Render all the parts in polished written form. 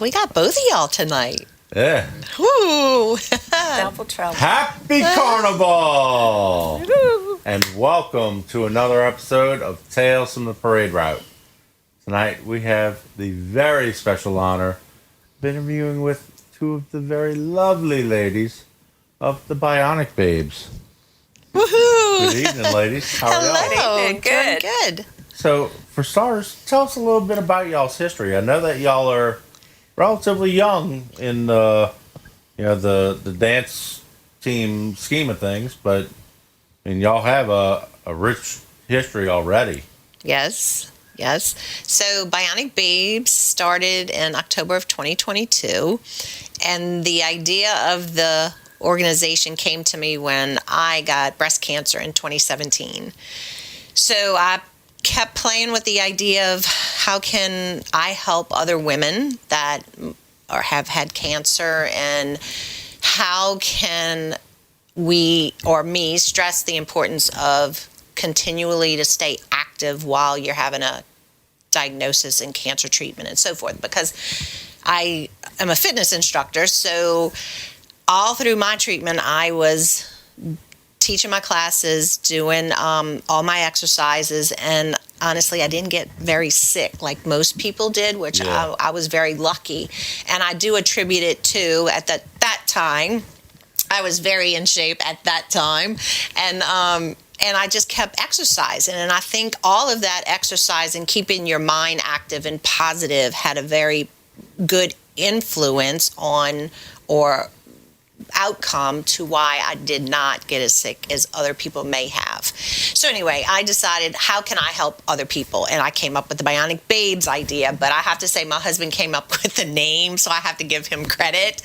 We got both of y'all tonight. Yeah. Woo! Double trouble. Happy Carnival! And welcome to another episode of Tales from the Parade Route. Tonight we have the very special honor of interviewing with two of the very lovely ladies of the Bionic Babes. Woohoo! Good evening, ladies. How are y'all? Hello. Good evening. Good. So, for starters, tell us a little bit about y'all's history. I know that y'all are relatively young in the dance team scheme of things, but y'all have a rich history already. Yes. So Bionic Babes started in October of 2022, and the idea of the organization came to me when I got breast cancer in 2017. So I kept playing with the idea of how can I help other women that have had cancer, and how can we or me stress the importance of continually to stay active while you're having a diagnosis and cancer treatment and so forth, because I am a fitness instructor. So all through my treatment, I was teaching my classes, doing all my exercises, and honestly, I didn't get very sick like most people did, which I was very lucky. And I do attribute it to, at that time, I was very in shape at that time, and I just kept exercising. And I think all of that exercise and keeping your mind active and positive had a very good influence on or outcome to why I did not get as sick as other people may have. So anyway, I decided, how can I help other people? And I came up with the Bionic Babes idea, but I have to say my husband came up with the name, so I have to give him credit.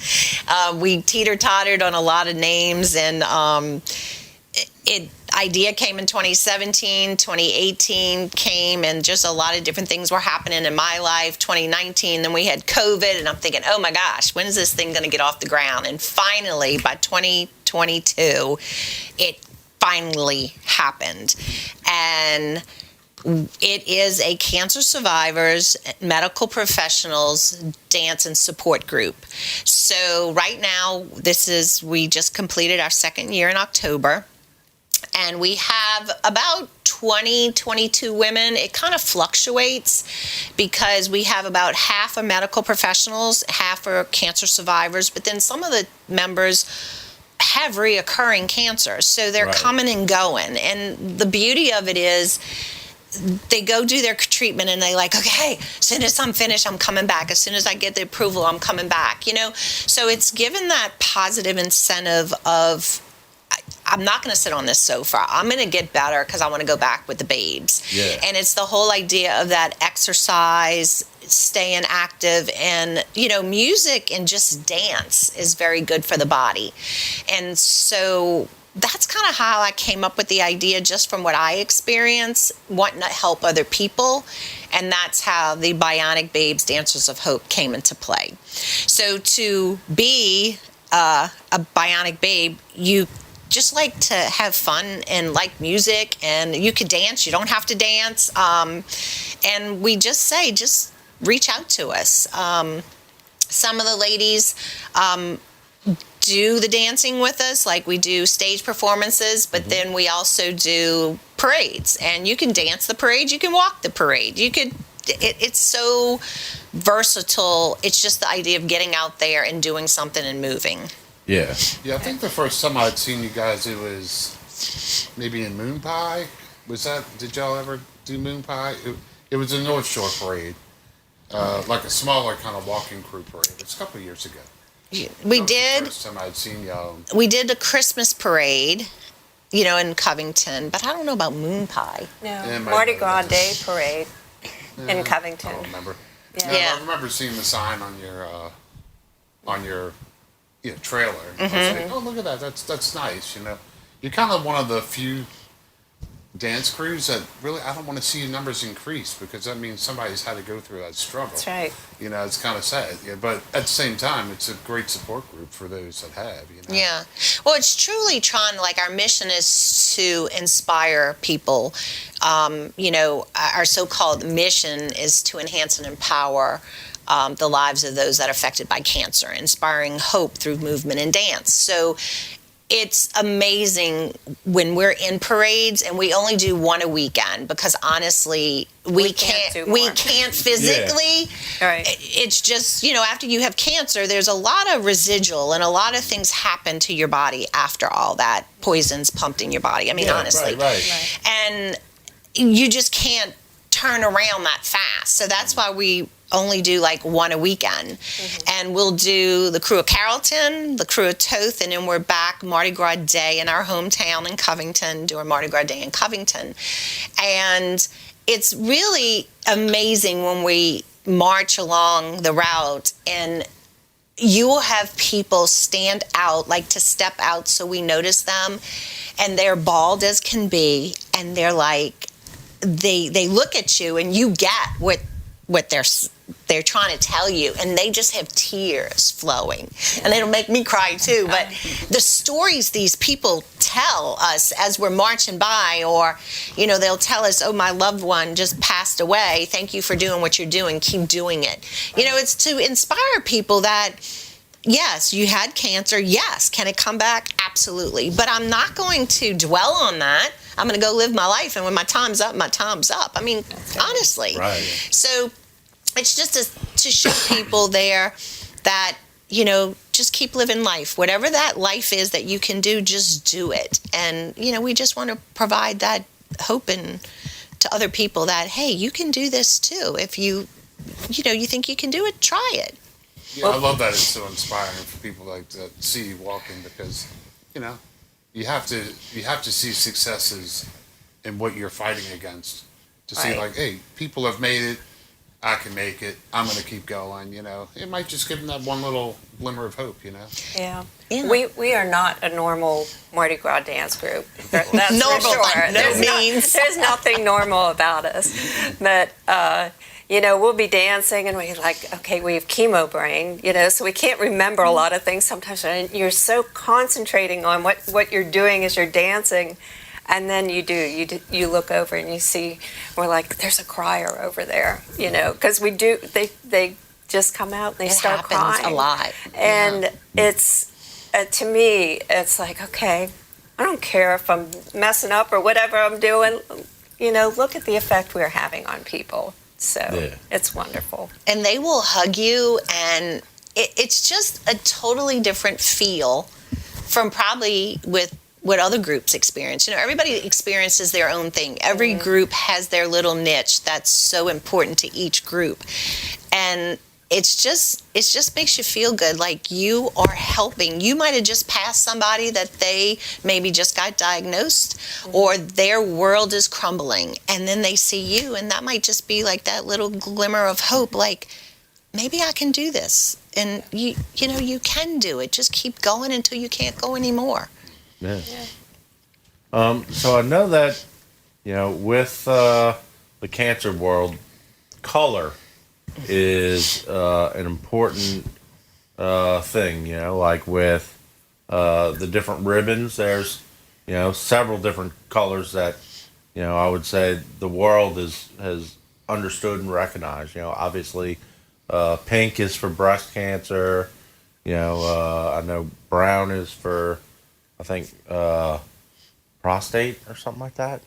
We teeter-tottered on a lot of names, and idea came in 2017, 2018 came, and just a lot of different things were happening in my life. 2019, then we had COVID, and I'm thinking, oh my gosh, when is this thing going to get off the ground? And finally, by 2022, it finally happened. And it is a cancer survivors, medical professionals, dance and support group. So right now, we just completed our second year in October. And we have about 20, 22 women. It kind of fluctuates because we have about half are medical professionals, half are cancer survivors, but then some of the members have reoccurring cancer. So they're coming and going. And the beauty of it is they go do their treatment and they like, okay, as soon as I'm finished, I'm coming back. As soon as I get the approval, I'm coming back, So it's given that positive incentive of, I'm not going to sit on this sofa. I'm going to get better because I want to go back with the babes. Yeah. And it's the whole idea of that exercise, staying active, and, music and just dance is very good for the body. And so that's kind of how I came up with the idea, just from what I experienced, wanting to help other people. And that's how the Bionic Babes Dancers of Hope came into play. So to be a Bionic Babe, you just like to have fun and like music, and you could dance, you don't have to dance. And we just say, just reach out to us. Some of the ladies do the dancing with us, like we do stage performances, but then we also do parades, and you can dance the parade, you can walk the parade, it's so versatile. It's just the idea of getting out there and doing something and moving. Yeah. Yeah, I think the first time I'd seen you guys, it was maybe in Moon Pie. Did y'all ever do Moon Pie? It was a North Shore parade, like a smaller kind of walking crew parade. It was a couple of years ago. We did. The first time I'd seen y'all. We did a Christmas parade, in Covington, but I don't know about Moon Pie. No, Mardi Gras Day parade in Covington. I don't remember. Yeah. I remember seeing the sign on your trailer. I was like, oh, look at that. That's nice. You're kind of one of the few dance crews that really, I don't want to see your numbers increase, because that means somebody's had to go through that struggle. That's right. It's kind of sad. Yeah, but at the same time, it's a great support group for those that have. Yeah. Well, it's truly trying, our mission is to inspire people. Our so-called mission is to enhance and empower the lives of those that are affected by cancer, inspiring hope through movement and dance. So it's amazing when we're in parades, and we only do one a weekend because honestly we can't physically. Right. It's just, after you have cancer, there's a lot of residual and a lot of things happen to your body after all that poison's pumped in your body. I mean, honestly. Right. And you just can't turn around that fast. So that's why we only do like one a weekend. And we'll do the crew of Carrollton, the crew of Toth, and then we're back Mardi Gras Day in our hometown in Covington, doing Mardi Gras Day in Covington. And it's really amazing when we march along the route and you will have people stand out, like to step out so we notice them, and they're bald as can be, and they're like, they look at you and you get what they're trying to tell you, and they just have tears flowing, and it'll make me cry too. But the stories these people tell us as we're marching by, or they'll tell us, oh, my loved one just passed away, thank you for doing what you're doing, keep doing it. It's to inspire people that yes, you had cancer, yes, can it come back? Absolutely. But I'm not going to dwell on that. I'm going to go live my life, and when my time's up, my time's up. I mean, honestly. Right. So it's just to show people there that, just keep living life. Whatever that life is that you can do, just do it. And, we just want to provide that hope to other people that, hey, you can do this too. If you think you can do it, try it. Yeah, I love that. It's so inspiring for people like to see you walking, because, you have to see successes in what you're fighting against to see like, hey, people have made it. I can make it. I'm going to keep going. It might just give them that one little glimmer of hope. Yeah. We are not a normal Mardi Gras dance group. That's normal for sure. There's nothing normal about us. But we'll be dancing and we're like, okay, we have chemo brain, so we can't remember a lot of things sometimes. And you're so concentrating on what you're doing as you're dancing. And then you look over and you see, we're like, there's a crier over there, because they just come out and they start crying. A lot. And it's, to me, it's like, okay, I don't care if I'm messing up or whatever I'm doing, look at the effect we're having on people. So it's wonderful. And they will hug you, and it's just a totally different feel from probably with what other groups experience. Everybody experiences their own thing. Every group has their little niche that's so important to each group. And it just makes you feel good, like you are helping. You might have just passed somebody that they maybe just got diagnosed, or their world is crumbling, and then they see you, and that might just be like that little glimmer of hope, like, maybe I can do this. And you can do it. Just keep going until you can't go anymore. Yeah. So I know that, with the cancer world, color is an important thing. Like with the different ribbons, there's several different colors that I would say the world has understood and recognized. Obviously, pink is for breast cancer. I know brown is for, I think, prostate or something like that.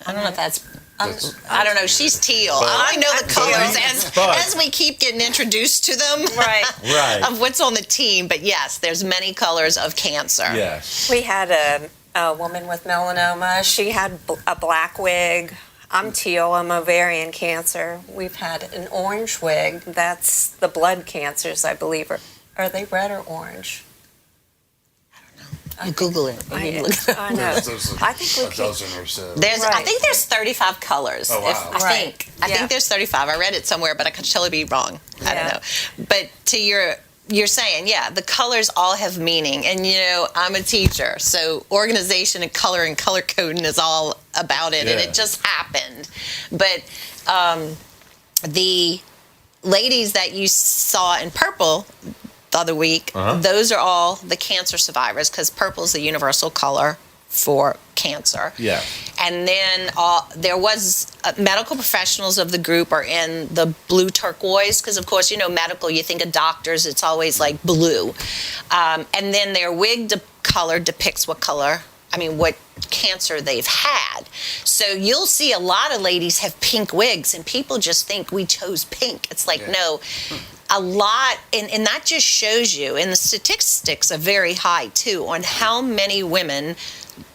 I don't know if that's. I don't know. She's teal. I know the colors as we keep getting introduced to them. Right. Of what's on the team. But yes, there's many colors of cancer. Yes. We had a woman with melanoma. She had a black wig. I'm teal. I'm ovarian cancer. We've had an orange wig. That's the blood cancers, I believe. Are they red or orange? Google it. I know. I think a dozen or so. I think there's 35 colors. Oh, wow. I think there's 35. I read it somewhere, but I could totally be wrong. I don't know. But to you're saying, the colors all have meaning. And, I'm a teacher, so organization and color coding is all about it. Yeah. And it just happened. But the ladies that you saw in purple the other week, those are all the cancer survivors, because purple is the universal color for cancer. Yeah. And then there was medical professionals of the group are in the blue turquoise, because of course, medical, you think of doctors, it's always like blue. And then their wig color depicts what cancer they've had. So you'll see a lot of ladies have pink wigs, and people just think we chose pink. It's like, no, a lot, and that just shows you, and the statistics are very high too, on how many women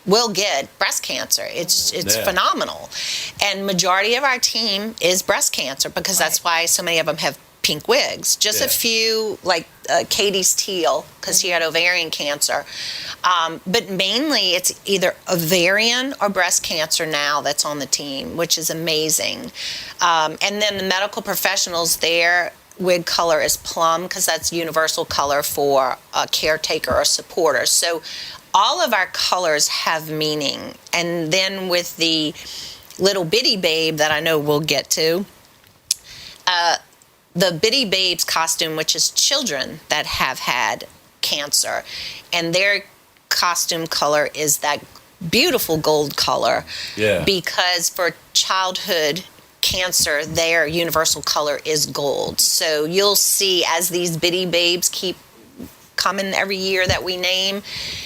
will get breast cancer. It's phenomenal. And majority of our team is breast cancer, because that's why so many of them have pink wigs. Just a few, like Katie's teal, because she had ovarian cancer. But mainly it's either ovarian or breast cancer now that's on the team, which is amazing. And then the medical professionals, their wig color is plum, because that's universal color for a caretaker or supporter. So all of our colors have meaning. And then with the little bitty babe that I know we'll get to, the Bitty Babes costume, which is children that have had cancer, and their costume color is that beautiful gold color. Yeah. Because for childhood cancer, their universal color is gold. So you'll see as these Bitty Babes keep coming every year that we name,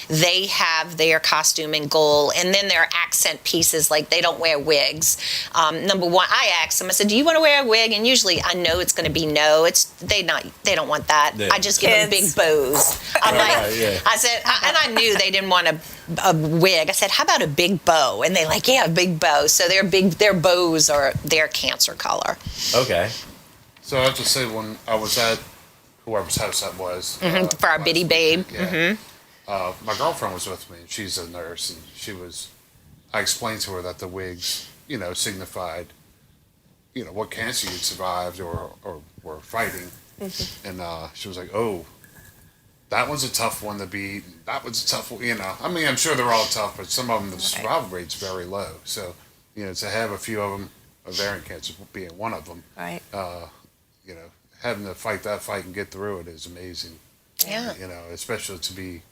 they have their costume in gold, and then their accent pieces, like they don't wear wigs. Number one, I asked them, I said, do you want to wear a wig? And usually I know it's going to be no. They don't want that. Yeah. I just give them big bows. I said, and I knew they didn't want a wig. I said, how about a big bow? And they like, yeah, a big bow. So their bows are their cancer color. Okay. So I have to say, when I was at whoever's house that was. For our Bitty Babe. Yeah. My girlfriend was with me, and she's a nurse, and I explained to her that the wigs, signified, what cancer you'd survived or were fighting. And she was like, oh, that one's a tough one to beat. That one's a tough one, I mean, I'm sure they're all tough, but some of them, the survival rate's very low. So, to have a few of them, ovarian cancer being one of them, right. Having to fight that fight and get through it is amazing. Yeah. Especially to be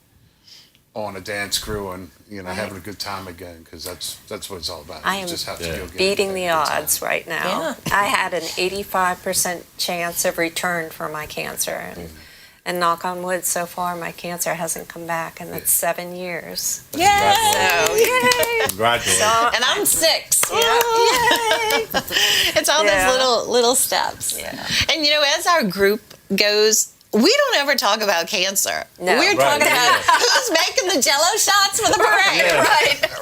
on a dance crew and having a good time again, because that's what it's all about. I am beating the odds right now. Yeah. I had an 85% chance of return for my cancer, and knock on wood, so far my cancer hasn't come back, and that's 7 years. Yay! So, yay! Congratulations. And I'm 6. Yeah. Yay! It's all those little steps. Yeah. And as our group goes, we don't ever talk about cancer. No. We're talking about who's making the Jell-O shots for the parade. Yeah.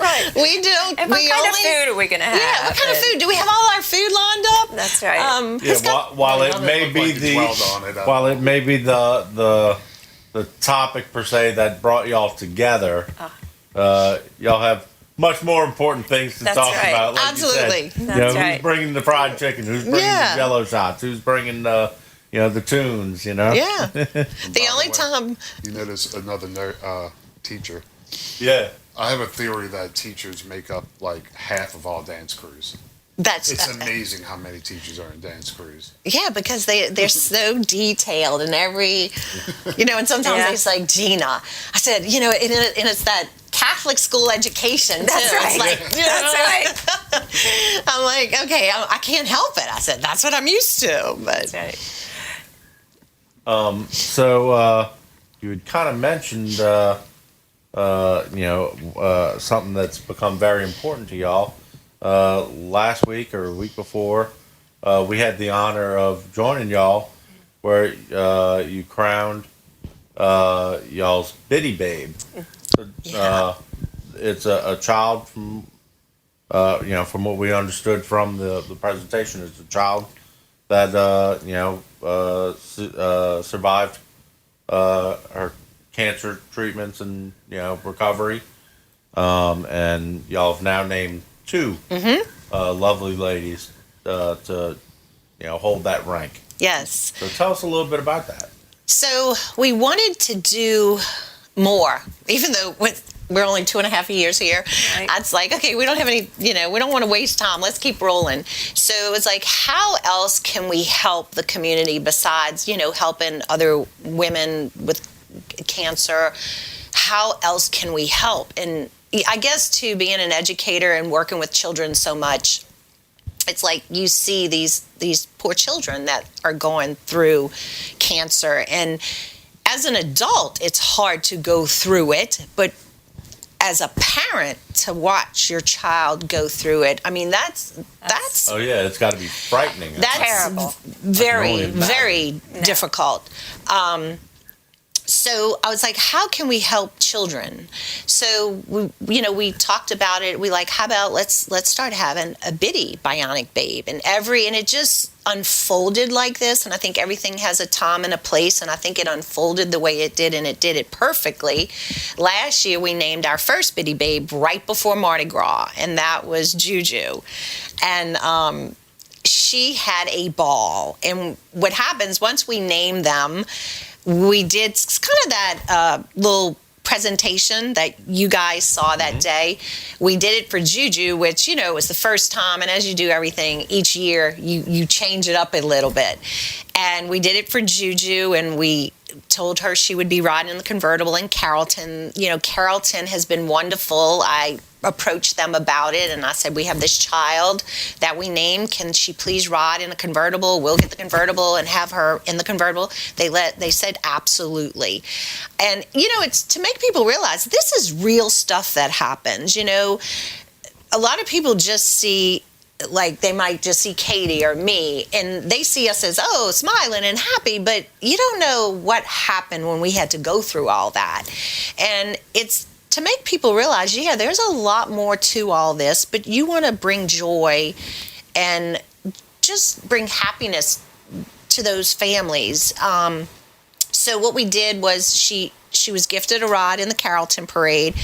Right. We do. And what kind of food are we going to have? Yeah. What kind of food? Do we have all our food lined up? That's right. While it may be the topic per se that brought y'all together, y'all have much more important things to talk about. Like absolutely. You said. Who's bringing the fried chicken? Who's bringing the Jell-O shots? Who's bringing the the tunes, Yeah. The only time. You notice another teacher. Yeah. I have a theory that teachers make up like half of all dance crews. It's amazing how many teachers are in dance crews. Yeah, because they're so detailed in every, and sometimes it's like, Gina, I said, and it's that Catholic school education too. That's right. It's like, That's right. I'm like, okay, I can't help it. I said, that's what I'm used to. But. That's right. So you had kind of mentioned, something that's become very important to y'all. Last week or a week before, we had the honor of joining y'all, where you crowned y'all's Bitty Babe. It's a child from, from what we understood from the presentation, it's a child that survived her cancer treatments and recovery, and y'all have now named 2 lovely ladies to hold that rank. Yes. So tell us a little bit about that. So we wanted to do more, even though we're only 2.5 years here. Right. It's like, okay, we don't have any, we don't want to waste time. Let's keep rolling. So it was like, how else can we help the community besides, helping other women with cancer? How else can we help? And I guess too, being an educator and working with children so much, it's like you see these poor children that are going through cancer, and as an adult, it's hard to go through it, but as a parent, to watch your child go through it, I mean, that's Oh yeah, it's got to be frightening. that's terrible. very, imagine. very difficult. So I was like, how can we help children? So we talked about it. We like, how about let's start having a bitty bionic babe, and it just unfolded like this. And I think everything has a time and a place, and I think it unfolded the way it did, and it did it perfectly. Last year we named our first bitty babe right before Mardi Gras, and that was Juju, and she had a ball. And what happens once we name them, we did kind of that little presentation that you guys saw that day. We did it for Juju, which, it was the first time. And as you do everything each year, you change it up a little bit. And we did it for Juju, and we told her she would be riding in the convertible in Carrollton. Carrollton has been wonderful. I approached them about it, and I said, we have this child that we named. Can she please ride in a convertible? We'll get the convertible and have her in the convertible. They said absolutely. And it's to make people realize this is real stuff that happens. A lot of people just see, like, they might just see Katie or me, and they see us as, smiling and happy, but you don't know what happened when we had to go through all that. And it's to make people realize, there's a lot more to all this, but you want to bring joy and just bring happiness to those families. So what we did was she was gifted a ride in the Carrollton Parade.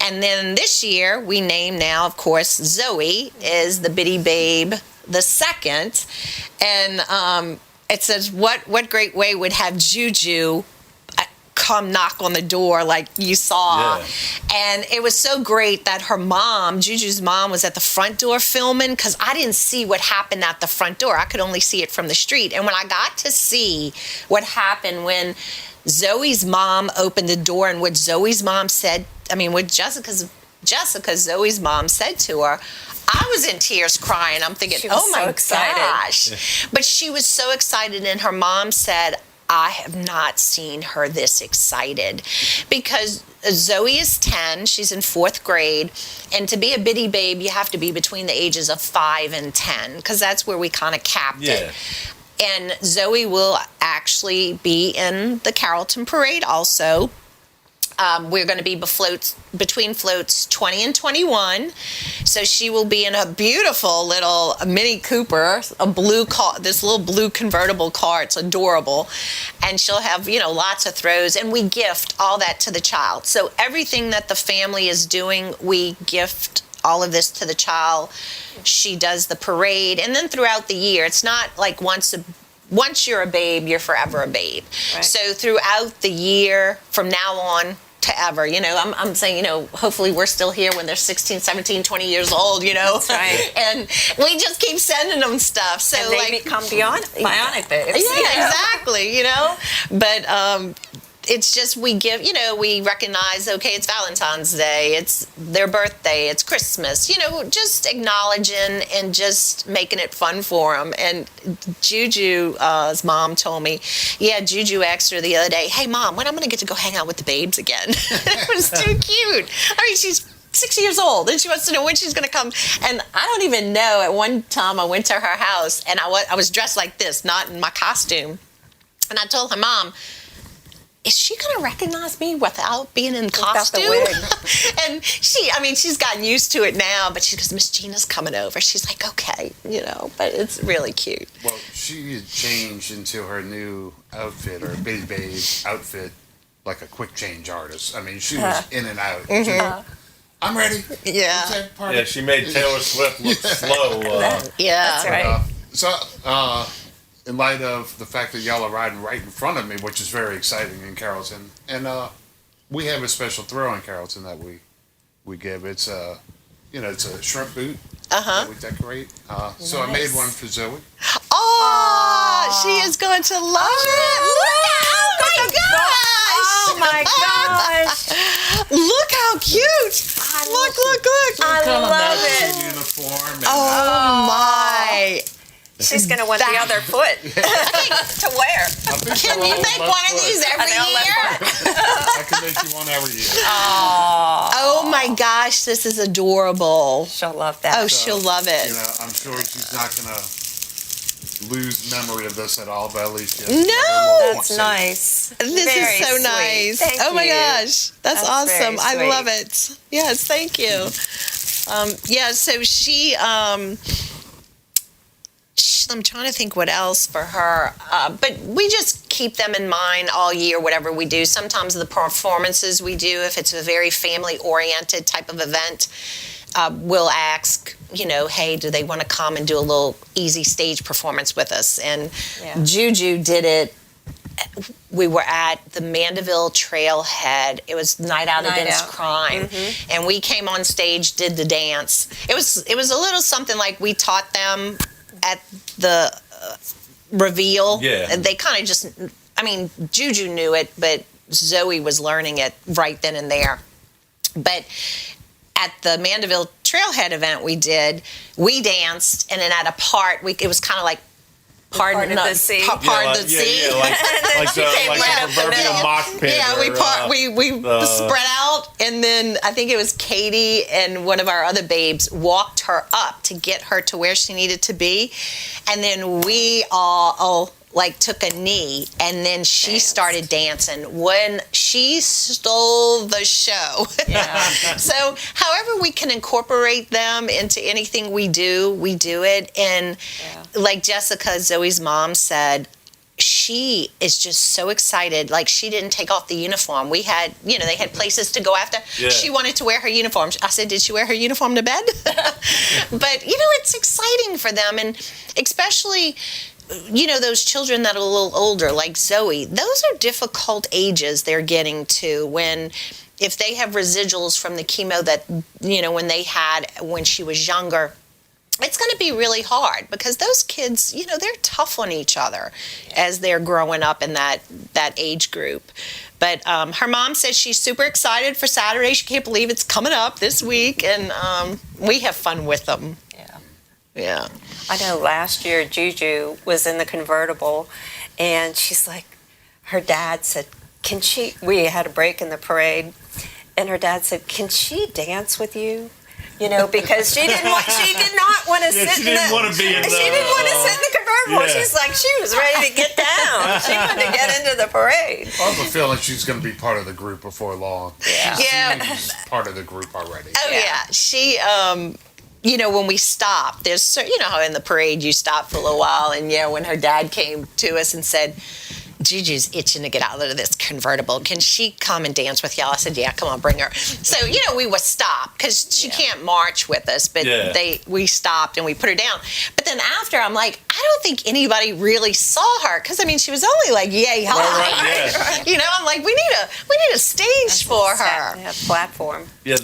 And then this year, we named now, of course, Zoe is the bitty babe, the second. And it says, what great way would have Juju come knock on the door like you saw. Yeah. And it was so great that her mom, Juju's mom, was at the front door filming, because I didn't see what happened at the front door. I could only see it from the street. And when I got to see what happened when Zoe's mom opened the door, and what Zoe's mom said, what Jessica's Zoe's mom said to her, I was in tears crying. I'm thinking, oh my gosh. But she was so excited, and her mom said, I have not seen her this excited, because Zoe is 10. She's in 4th grade. And to be a bitty babe, you have to be between the ages of 5 and 10, because that's where we kind of capped it. And Zoe will actually be in the Carrollton Parade also. We're going to be between floats 20 and 21. So she will be in a beautiful little Mini Cooper, a blue car, this little blue convertible car. It's adorable. And she'll have, lots of throws. And we gift all that to the child. So everything that the family is doing, we gift all of this to the child. She does the parade. And then throughout the year, it's not like once you're a babe, you're forever a babe. Right. So throughout the year, from now on to ever, I'm saying, hopefully we're still here when they're 16, 17, 20 years old, That's right. And we just keep sending them stuff. So and they become bionic babes. Yeah, exactly, But it's just we give, we recognize, okay, it's Valentine's Day, it's their birthday, it's Christmas, just acknowledging and just making it fun for them. And Juju's mom told me, Juju asked her the other day, hey, Mom, when I'm going to get to go hang out with the babes again? It was too cute. She's 6 years old, and she wants to know when she's going to come. And I don't even know, at one time I went to her house, and I was dressed like this, not in my costume. And I told her, Mom, is she going to recognize me without being in costume? And she's gotten used to it now, but she goes, Miss Gina's coming over. She's like, okay, but it's really cute. Well, she had changed into her new outfit, or Bitty Babe outfit, like a quick change artist. She was in and out. Mm-hmm. I'm ready. Yeah. Yeah, she made Taylor Swift look slow. Yeah. That's right. So, in light of the fact that y'all are riding right in front of me, which is very exciting in Carrollton, and we have a special throw in Carrollton that we give. It's it's a shrimp boot that we decorate. So I made one for Zoe. Oh, she is going to love it. Oh my gosh! Oh my gosh! Look how cute! Look. I Kind of love matching it. uniform. And, Oh my. She's going to want the other foot to wear. I think Can they're you all make left one of foot. these every I know, left year? I can make you one every year. Oh my gosh, this is adorable. She'll love that. Oh, she'll love it. You know, I'm sure she's not going to lose memory of this at all, but at least yes. No. That's nice. This Very is so sweet. nice. Thank Oh my you. gosh, that's awesome. very I sweet. love it. Yes, thank you. Yeah, so I'm trying to think what else for her, but we just keep them in mind all year, whatever we do. Sometimes the performances we do, if it's a very family-oriented type of event, we'll ask, hey, do they want to come and do a little easy stage performance with us? And Juju did it. We were at the Mandeville Trailhead. It was Night Out Against Crime. And we came on stage, did the dance. It was a little something like we taught them at the reveal. Yeah. They kind of just, Juju knew it, but Zoe was learning it right then and there. But at the Mandeville Trailhead event we danced, and then at a part, it was kind of like part of the sea. Part of the sea. like right the up the proverbial middle. mosh pit. Yeah, we spread out, and then I think it was Katie and one of our other babes walked her up to get her to where she needed to be, and then we all took a knee, and then she started dancing when she stole the show. Yeah. So however we can incorporate them into anything we do it. And like Jessica, Zoe's mom said, she is just so excited. Like, she didn't take off the uniform. We had, they had places to go after. Yeah. She wanted to wear her uniform. I said, did she wear her uniform to bed? But, it's exciting for them. And especially, those children that are a little older, like Zoe, those are difficult ages they're getting to if they have residuals from the chemo that, when they had when she was younger. It's going to be really hard because those kids, they're tough on each other as they're growing up in that age group. But her mom says she's super excited for Saturday. She can't believe it's coming up this week, and we have fun with them. Yeah. I know last year Juju was in the convertible, and she's like, her dad said, we had a break in the parade, and her dad said, can she dance with you? Because she did not want to sit she didn't want to be in the... She didn't want to sit in the convertible. Yeah. She's like, she was ready to get down. She wanted to get into the parade. I have a feeling she's going to be part of the group before long. Yeah. She's part of the group already. Oh, yeah. She... when we stopped, there's, how in the parade you stop for a little while, and when her dad came to us and said, Juju's itching to get out of this convertible. Can she come and dance with y'all? I said, yeah, come on, bring her. So, we would stop because she can't march with us, but we stopped and we put her down. But then after, I'm like, I don't think anybody really saw her because, she was only like yay high. Right. I'm like, we need a stage for her. Yeah, platform. Yeah,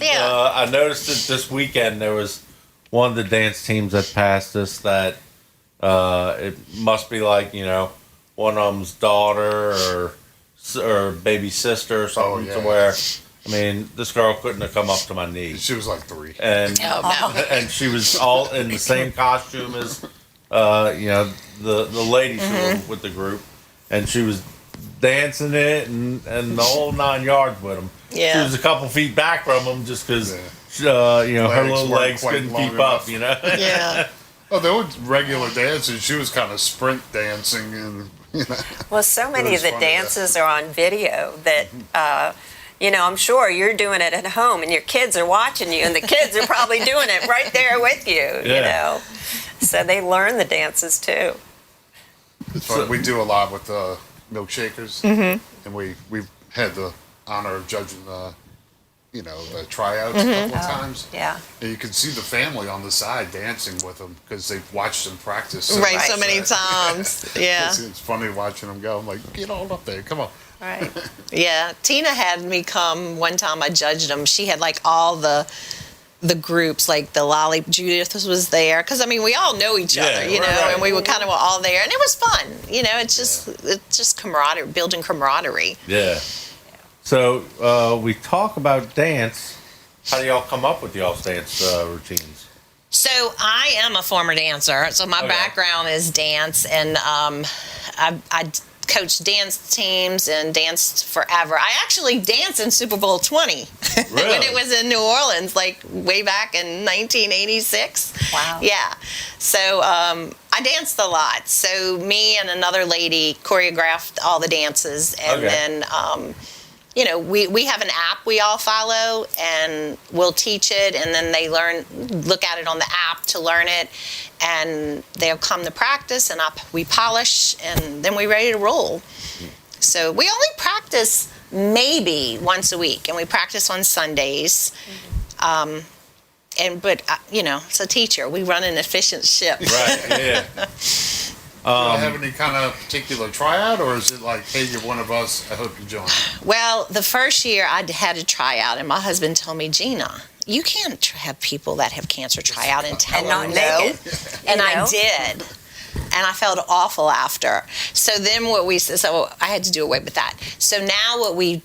I noticed that this weekend there was one of the dance teams that passed us that it must be like, one of them's daughter or baby sister or something to where, this girl couldn't have come up to my knee. She was like 3. And and she was all in the same costume as, the ladies who were with the group. And she was dancing it and the whole 9 yards with them. Yeah. She was a couple feet back from them just because, her little legs couldn't keep up, Yeah. Oh, there were regular dances. She was kind of sprint dancing and, Well, so many It of was the funny, dances are on video that, I'm sure you're doing it at home and your kids are watching you and the kids are probably doing it right there with you, So they learn the dances too. It's fun. We do a lot with the milkshakers, and we've had the honor of judging the tryouts a couple of times. Yeah. And you can see the family on the side dancing with them because they've watched them practice. So many times. Yeah. It's funny watching them go. I'm like, get all up there, come on. Right. Yeah. Tina had me come one time. I judged them. She had all the groups, like the Lolly. Judith was there because we all know each other, and we were kind of all there, and it was fun. It's just camaraderie, building camaraderie. Yeah. So we talk about dance, How do y'all come up with y'all's dance routines? So I am a former dancer. So my background is dance, and I coached dance teams and danced forever. I actually danced in Super Bowl 20 Really? when it was in New Orleans, like way back in 1986. Wow. Yeah. So I danced a lot. So me and another lady choreographed all the dances, and then you know, we have an app we all follow, and we'll teach it, and then they look at it on the app to learn it, and they'll come to practice, and we polish, and then we're ready to roll. So we only practice maybe once a week, and we practice on Sundays. But you know, it's a teacher. We run an efficient ship. Right, yeah. Do I have any kind of particular tryout, or is it like, hey, you're one of us, I hope you join? Well, the first year I had a tryout, and my husband told me, Gina, you can't have people that have cancer try out and tell them no. And I did. And I felt awful after. So then so I had to do away with that. So now what we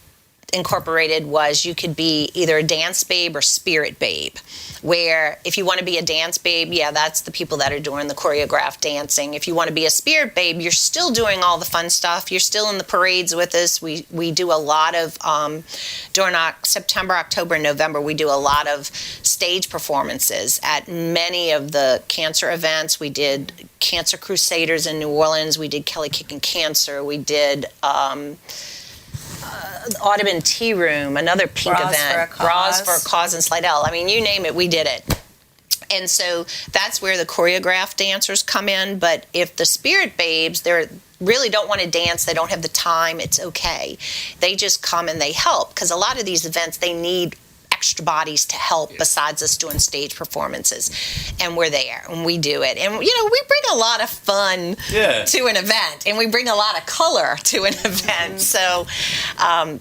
incorporated was you could be either a dance babe or spirit babe, where if you want to be a dance babe, yeah, that's the people that are doing the choreographed dancing. If you want to be a spirit babe, you're still doing all the fun stuff. You're still in the parades with us. We do a lot of, during September, October, and November, we do a lot of stage performances at many of the cancer events. We did Cancer Crusaders in New Orleans. We did Kelly Kicking Cancer. We did Audubon Tea Room, another pink event. Bras for a Cause in Slidell. I mean, you name it, we did it. And so that's where the choreographed dancers come in. But if the spirit babes, they really don't want to dance, they don't have the time, it's okay. They just come and they help, because a lot of these events, they need extra bodies to help besides us doing stage performances, and we're there and we do it, and you know, we bring a lot of fun to an event, and we bring a lot of color to an event. So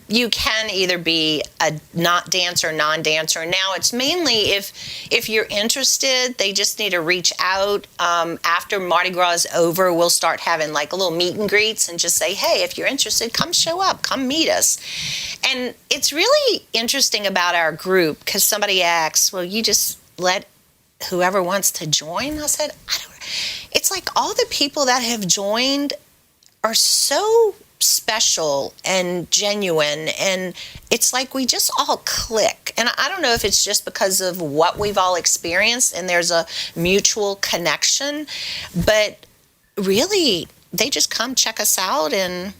you can either be a not dancer, non-dancer. Now it's mainly if you're interested, they just need to reach out. After Mardi Gras is over, we'll start having like a little meet and greets, and just say, hey, if you're interested, come show up, come meet us. And it's really interesting about our group, because somebody asks, well, you just let whoever wants to join? I said, I don't. It's like all the people that have joined are so special and genuine, and it's like we just all click. And I don't know if it's just because of what we've all experienced and there's a mutual connection, but really they just come check us out, and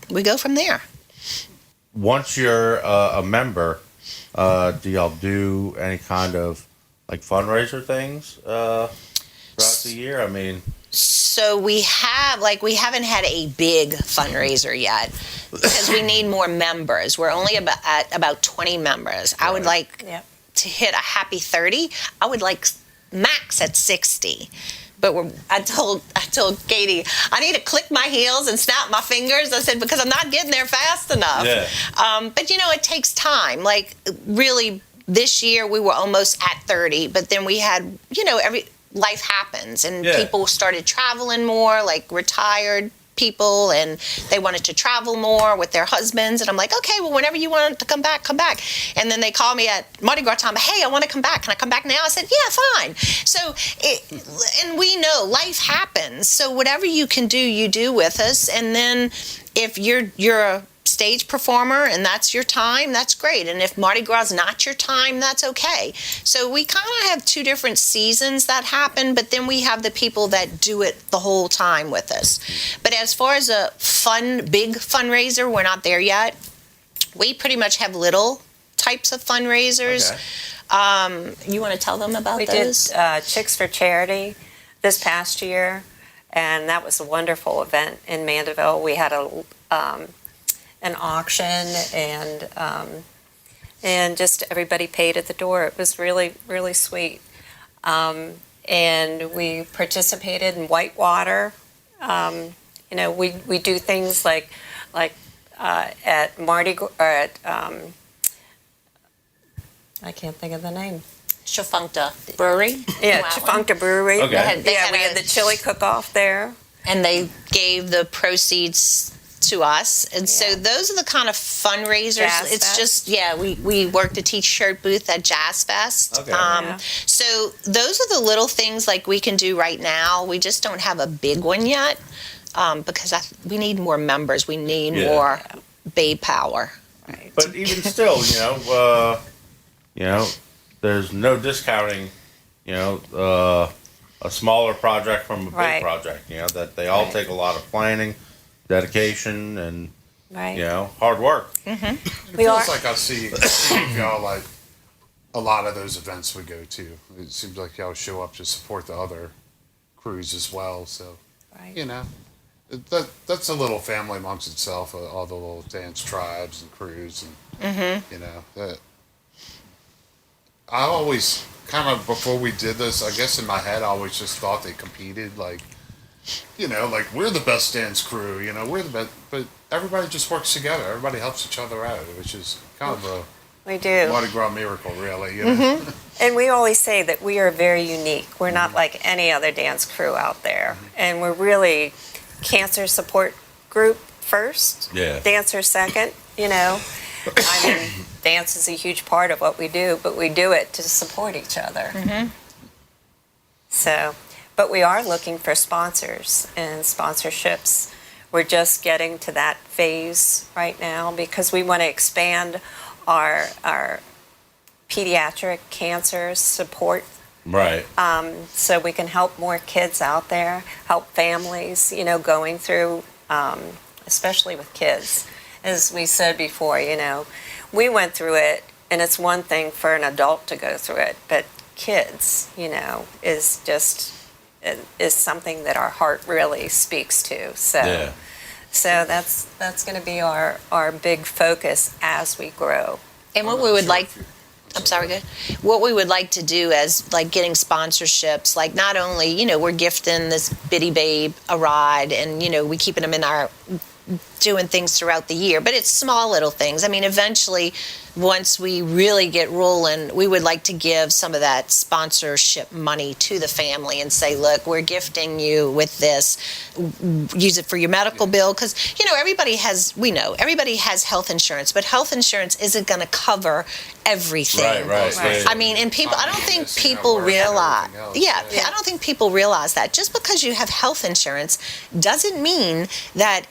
we go from there. Once you're a member, do y'all do any kind of like fundraiser things throughout the year? I mean, so we haven't had a big fundraiser yet, because we need more members. We're only at about 20 members. I would like to hit a happy 30. I would like max at 60. But I told Katie, I need to click my heels and snap my fingers. I said, because I'm not getting there fast enough. Yeah. But, you know, it takes time. Like, really, this year we were almost at 30. But then we had, you know, life happens. And people started traveling more, like retired people, and they wanted to travel more with their husbands, and I'm like, okay, well, whenever you want to come back, come back. And then they call me at Mardi Gras time, hey, I want to come back, can I come back now? I said, yeah, fine. So and we know life happens, so whatever you can do, you do with us. And then if you're a stage performer and that's your time, that's great. And if Mardi Gras is not your time, that's okay. So we kind of have two different seasons that happen, but then we have the people that do it the whole time with us. But as far as a big fundraiser, we're not there yet. We pretty much have little types of fundraisers. Okay. You want to tell them about those? We did Chicks for Charity this past year, and that was a wonderful event in Mandeville. We had an auction, and just everybody paid at the door. It was really, really sweet. And we participated in Whitewater. You know, we do things like at Mardi Gras, or at I can't think of the name. Chafuncta Brewery. Yeah, Chafuncta Brewery. Okay. We had the chili cook-off there. And they gave the proceeds to us. And so those are the kind of fundraisers. Jazz it's Fest. just, we worked a t-shirt booth at Jazz Fest. Okay. So those are the little things like we can do right now. We just don't have a big one yet because we need more members. We need more babe power. Right. But even still, there's no discounting, a smaller project from a big Right. project. That they all Right. take a lot of planning, dedication, and Right. hard work. It We feels are- like I see y'all like a lot of those events we go to. It seems like y'all show up to support the other crews as well. So Right. that's a little family amongst itself. All the little dance tribes and crews, and that. I always kind of before we did this, I guess in my head, I always just thought they competed like we're the best dance crew. We're the best, but everybody just works together. Everybody helps each other out, which is kind of a We do. Mardi Gras miracle, really. And we always say that we are very unique. We're not like any other dance crew out there. And we're really cancer support group first, Yeah. dancer second, I mean, dance is a huge part of what we do, but we do it to support each other. So, but we are looking for sponsors and sponsorships. We're just getting to that phase right now because we want to expand our pediatric cancer support Right. so we can help more kids out there, help families, going through, especially with kids. As we said before, we went through it, and it's one thing for an adult to go through it, but kids, is something that our heart really speaks to. So, so that's going to be our big focus as we grow. And what we would like, I'm sorry, good. What we would like to do as like getting sponsorships, like not only, we're gifting this bitty babe a ride and, we keeping them in our, doing things throughout the year, but it's small little things. I mean, eventually, once we really get rolling, we would like to give some of that sponsorship money to the family and say, look, we're gifting you with this. Use it for your medical bill. Because, everybody has health insurance, but health insurance isn't going to cover everything. Right. I mean, and people, I don't think people realize, I don't think people realize that just because you have health insurance doesn't mean that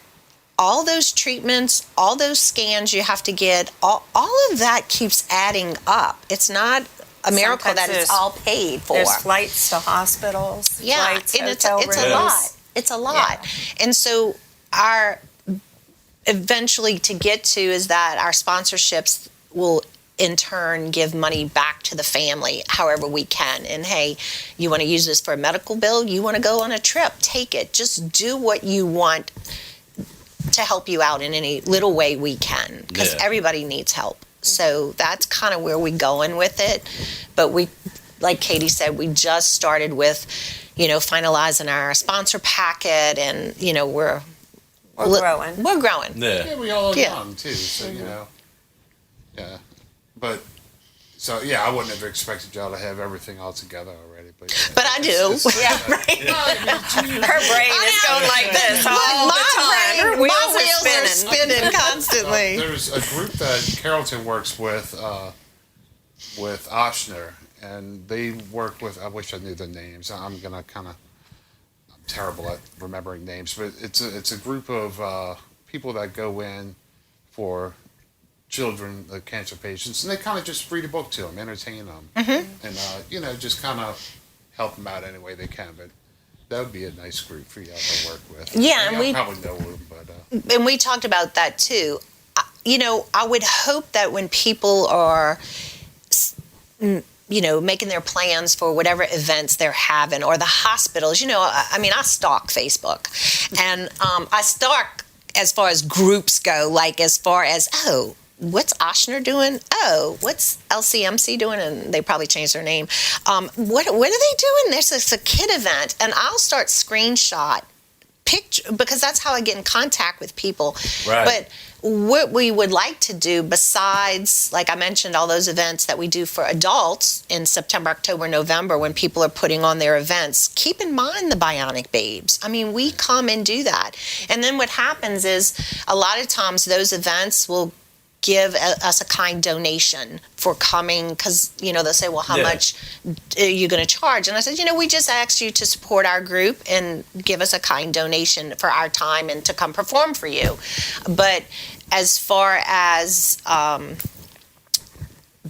all those treatments, all those scans you have to get, all of that keeps adding up. It's not a miracle Sometimes that it's all paid for. There's flights to hospitals, flights, and it's hotel a rooms. lot. It's a lot. And so our eventually to get to is that our sponsorships will in turn give money back to the family however we can. And hey, you want to use this for a medical bill? You want to go on a trip? Take it. Just do what you want to help you out in any little way we can, because everybody needs help. So that's kind of where we're going with it. But we, like Katie said, we just started with, finalizing our sponsor packet, and we're growing. We're growing. Yeah, we all are Yeah. young too, so yeah. But so I wouldn't have expected y'all to have everything all together already. But I do. Her brain is going like this all the time. Her wheels my are spinning. Constantly. There's a group that Carrollton works with Ochsner, and they work with. I wish I knew the names. I'm terrible at remembering names, but it's a group of people that go in for children, cancer patients, and they kind of just read a book to them, entertain them, and just kind of help them out any way they can. But that would be a nice group for y'all to work with. Yeah, and y'all we probably know them, but and we talked about that too. I would hope that when people are, making their plans for whatever events they're having, or the hospitals, I stalk Facebook, and I stalk as far as groups go, like as far as, what's Ochsner doing? Oh, what's LCMC doing? And they probably changed their name. What are they doing? There's a kid event, and I'll start screenshot picture, because that's how I get in contact with people. Right. But what we would like to do, besides, like I mentioned, all those events that we do for adults in September, October, November, when people are putting on their events, keep in mind the Bionic Babes. I mean, we come and do that. And then what happens is a lot of times those events will give us a kind donation for coming, because they'll say, well, how much are you going to charge? And I said, we just asked you to support our group and give us a kind donation for our time and to come perform for you. But as far as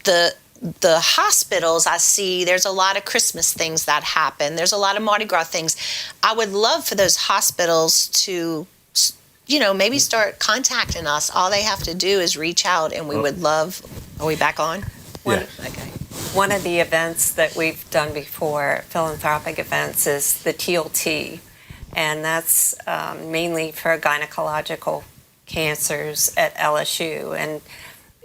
the hospitals, I see there's a lot of Christmas things that happen. There's a lot of Mardi Gras things. I would love for those hospitals to maybe start contacting us. All they have to do is reach out, and we would love. Are we back on? Yeah. Okay. One of the events that we've done before, philanthropic events, is the TLT, and that's mainly for gynecological cancers at LSU,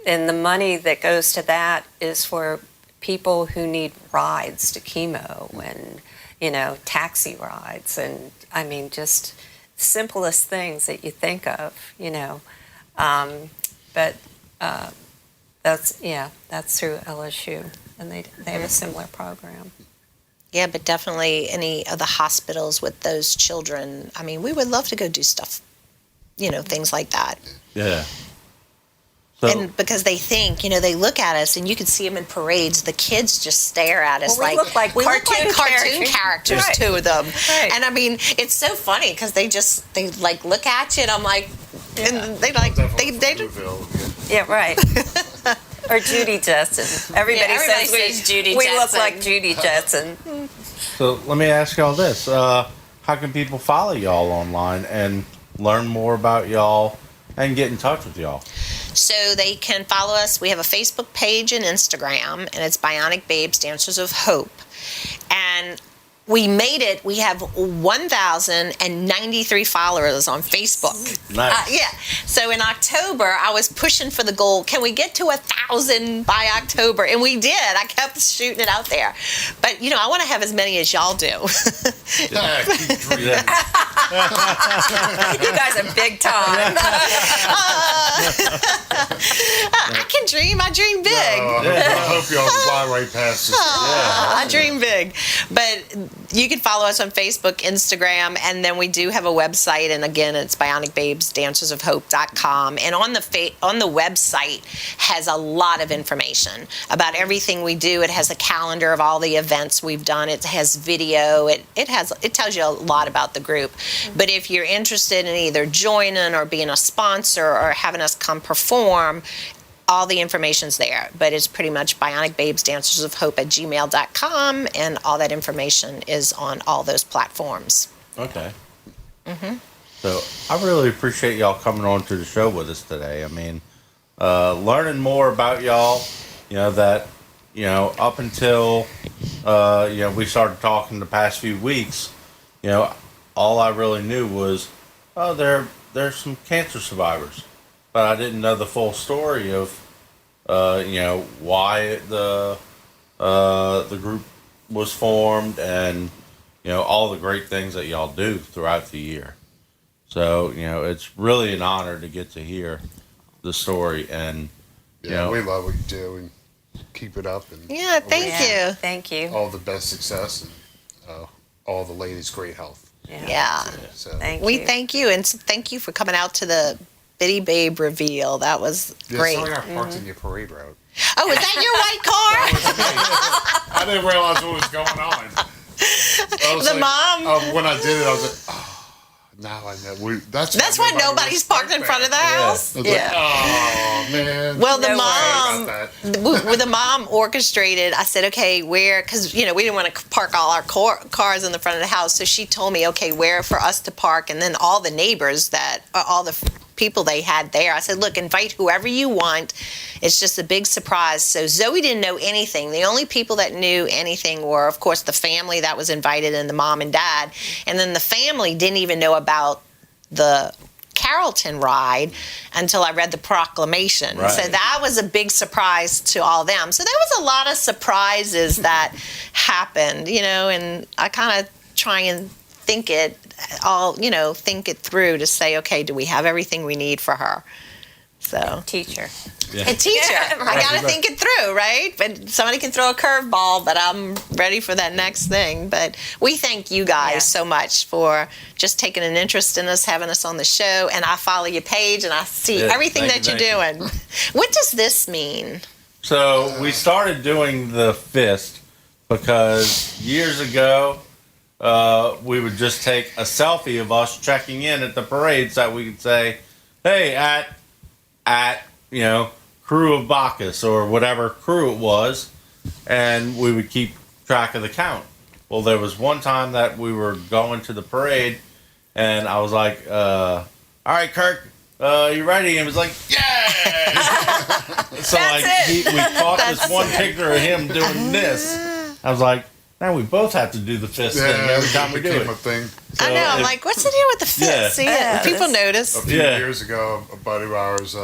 and the money that goes to that is for people who need rides to chemo and taxi rides, and I mean just simplest things that you think of, but that's through LSU, and they have a similar program. Yeah, but definitely any of the hospitals with those children. I mean, we would love to go do stuff, things like that. Yeah. So, And because they think, they look at us, and you can see them in parades. The kids just stare at us Well, we look like cartoon cartoon characters, Right. two of them. Right. And I mean, it's so funny because they look at you, and I'm like, and they Yeah, right. Or Judy Jetson. Everybody says says Judy we Jetson. look like Judy Jetson. so let me ask y'all this: how can people follow y'all online and learn more about y'all and get in touch with y'all? So they can follow us. We have a Facebook page and Instagram, and it's Bionic Babes, Dancers of Hope. And we made it. We have 1,093 followers on Facebook. Nice. Yeah. So in October, I was pushing for the goal. Can we get to 1,000 by October? And we did. I kept shooting it out there. But, I want to have as many as y'all do. Yeah, keep dreaming. Yeah. You guys are big time. I can dream. I dream big. I hope y'all fly right past us. I dream big. But you can follow us on Facebook, Instagram, and then we do have a website, and again, it's bionicbabesdancersofhope.com. And on the website has a lot of information about everything we do. It has a calendar of all the events we've done. It has video. It tells you a lot about the group. But if you're interested in either joining or being a sponsor or having us come perform, all the information's there, but it's pretty much bionicbabesdancersofhope@gmail.com, and all that information is on all those platforms. Okay. So I really appreciate y'all coming on to the show with us today. I mean, learning more about y'all, that, up until, we started talking the past few weeks, all I really knew was, there's some cancer survivors. But I didn't know the full story of, why the group was formed, and all the great things that y'all do throughout the year. So it's really an honor to get to hear the story, and Yeah, we love what you do, and keep it up. And Yeah, thank you. Thank you. all the best success, and all the ladies' great health. Yeah. So Thank We you. thank you, and thank you for coming out to the Bitty Babe reveal. That was great. Sorry I parked in your parade route. Oh, is that your white car? I didn't realize what was going on. I was The mom? when I did it, I was like, oh, now I know. That's Why nobody's was parked in front of the house. I was like, oh, man. Well, the No mom, Sorry about that. when the mom orchestrated, I said, okay, where, because, we didn't want to park all our cars in the front of the house. So she told me, okay, where for us to park. And then all the neighbors all the people they had there, I said, look, invite whoever you want. It's just a big surprise. So Zoe didn't know anything. The only people that knew anything were, of course, the family that was invited and the mom and dad. And then the family didn't even know about the Carrollton ride until I read the proclamation. Right. So that was a big surprise to all them. So there was a lot of surprises that happened, and I kind of try and think it through to say, okay, do we have everything we need for her? So Teacher. Yeah. a teacher, Yeah, I got to right. think it through, right? But somebody can throw a curveball, but I'm ready for that next thing. But we thank you guys Yeah. so much for just taking an interest in us, having us on the show. And I follow your page, and I see Yeah, everything thank that you, you're thank doing. What does this mean? So we started doing the fist because years ago we would just take a selfie of us checking in at the parades that we could say, "Hey, at Crew of Bacchus," or whatever crew it was, and we would keep track of the count. Well, there was one time that we were going to the parade, and I was like, "All right, Kirk, you ready?" And he was like, "Yeah!" So we caught this one picture of him doing this. I was like, "Now we both have to do the fist thing every time we do became it." a thing. I know. I'm it- like, what's the deal with the fist? Yeah. See, Yeah, people that's- notice. A few Yeah. years ago, a buddy of ours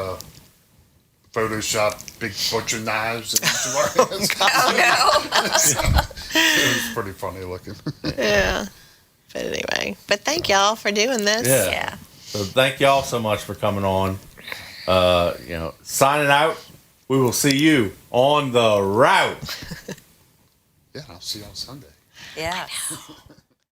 photoshopped big butcher knives in each of our hands. Oh no. It was pretty funny looking. Yeah. But anyway, but thank y'all for doing this. Yeah. Yeah. So thank y'all so much for coming on. Signing out. We will see you on the route. Yeah, I'll see you on Sunday. Yeah.